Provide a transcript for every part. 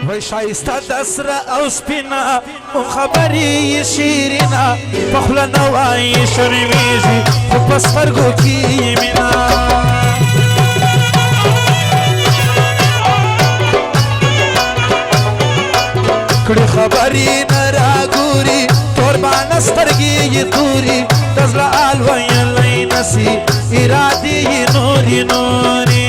وای شایسته د سره او سپینه خو خبرې یې شیرینه په خوله نه وایي شرمېږي خو په سترګو کې یې مینه کړي خبرې نه راګوري توربانه سترګې یې توري د زړه حال ویلی نسي ارادې یې نورې نورې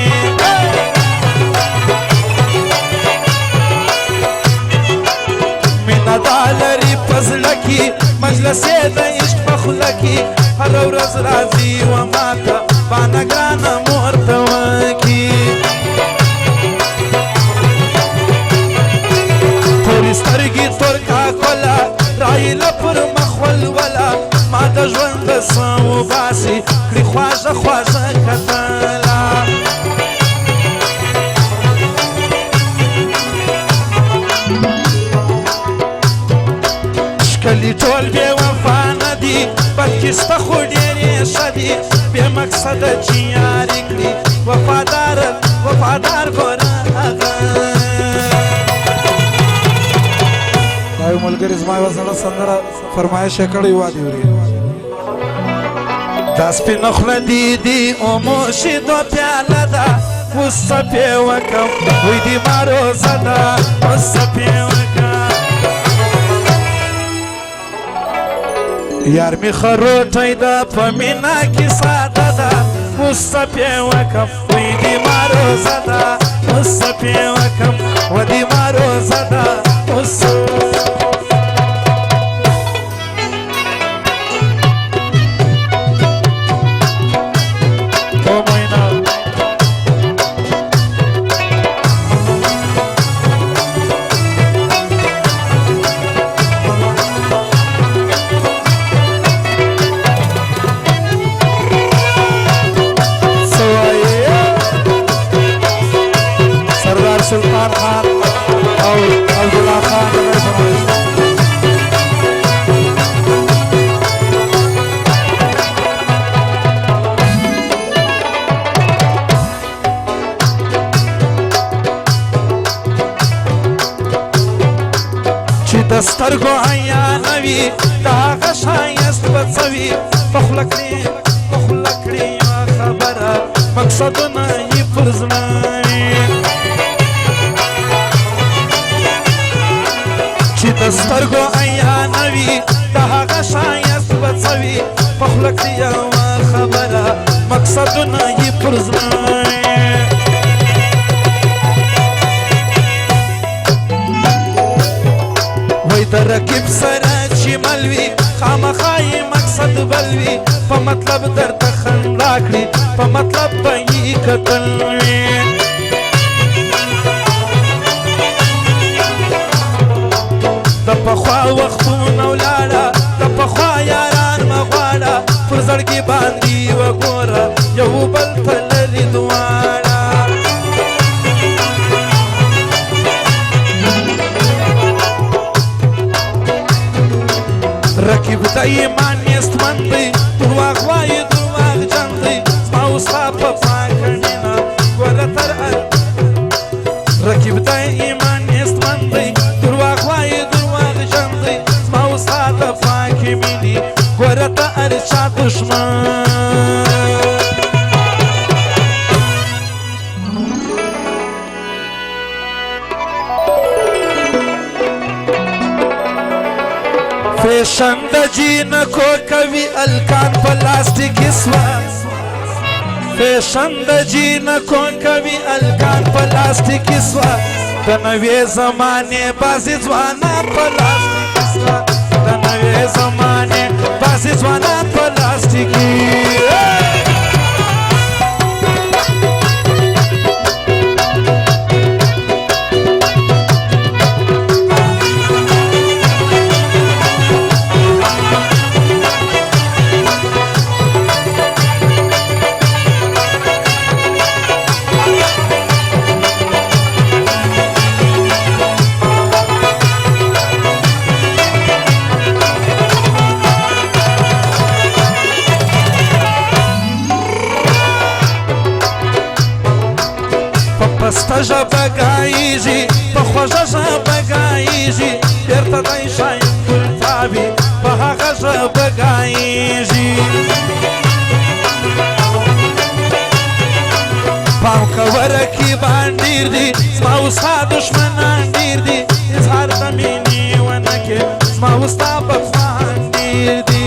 مینه دا لري په زړه کې مجلس یې د عشق په خوله کې هره ورځ راځي و ماته بانه ګرانه مور ته وکي تورې سترګې تور کاکله رایله پر مخ ولوله ما د ژوند څه وباسي کړي خواږه خواږه کتله ښکلي ټول بې وفا نه دي بدکسته خو ډېرې ښه دي بې مقصده چې یارې کړي وفادار ګوره هغه دا یو ملګري زما یوه زړه سندره فرمایش یې کړی وا دې وري دا سپینه خوله دي اومو شیدو پیاله ده اوس څه پې وکړم وی دې ما روزه ده اوس څه پې وکړم یار می خروټی ده په مینه کې ساده ده اوس څه پې وکړم وی دې ما روزه ده اوس څه پې وکړم و دې ما روزه ده اوس سلطان خان او عبدالله خان دغه فرمایش چې د سترګو عیانه وي د هغه ښایست به څه وي په خوله کړي یوه خبره مقصدونه یې پر زړه چې د سترګو عیانه وي د هغه ښایست به څه وي په خوله کړي یوه خبره مقصدونه یې پر زړه وای د رقیب سره چې مل وي خامخا یې مقصد بل وي په مطلب درته خندا کړي په مطلب به یې کتل وي د پخوا وختونه ولاړه د پخوا یاران مه غواړه پر زړګي باندې وګوره یو بل ته لرې دواړه رقیب د ایمان نیستمن دی درواغ وایي دروغجن دی زما او ستا په پاکه مینه ګوره تر رقیب د ایمان نیستمن دی درواغ وایي پاکی مینی گوره تا ارچا دشمن فیشن د جینکو کوي الکان پلاستیک سوا فیشن د جینکو کوي الکان پلاستیک سوا د نوې زمانې بعضې ځوانان پلاستیک سوا د نوې زمانې بعضې ځوانان پلاستیکي ژبه ګایږي په خوږه ژبه ګایږي بېرته دی شاید ګلتابي په هغه ژبه ګایږي پام کوه رقیبان ډېر دي زما و ستا دښمنان ډېر دي اظهار د مینې ونه کړې زما و ستا بخوان ډېر دي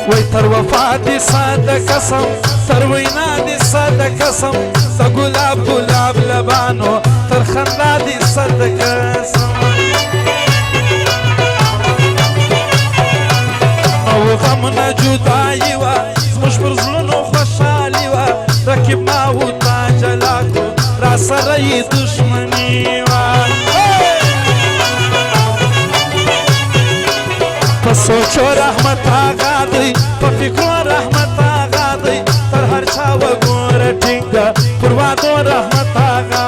وای تر وفا دې ساده قسم تر وینا دې ساده قسم د ګلاب ګلاب لبانو تر خندا دې ساده قسم او غم نه جدایي وه زموږ پر زړونو خوشحالي وه رقیب ما و تا جلا کړو را سره یې دښمني وه په سوچو رحمت آغا دی په فکرو رحمت آغا دی تر هر چا وګوره ټینګه پر وعدو رحمت آغا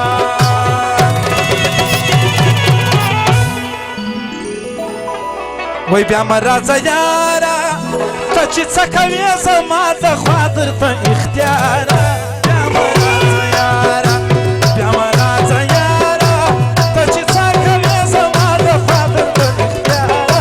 وای بیا مه راځه یاره ته چې څه کوې زما د خوا درته اختیاره بیا مه راځه یاره بیا مه راځه یاره ته چې څه کوې زما د خوا درته اختیاره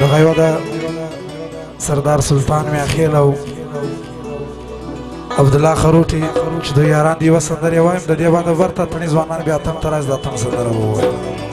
دغه یوه د سردار سلطان میاخیل او عبدالله خروټي چې دوی یاران دي یوه سندرې وایم د دې بعد ورته تڼي ځوانان بیا اتم ته راځي د اتم سندره ووایم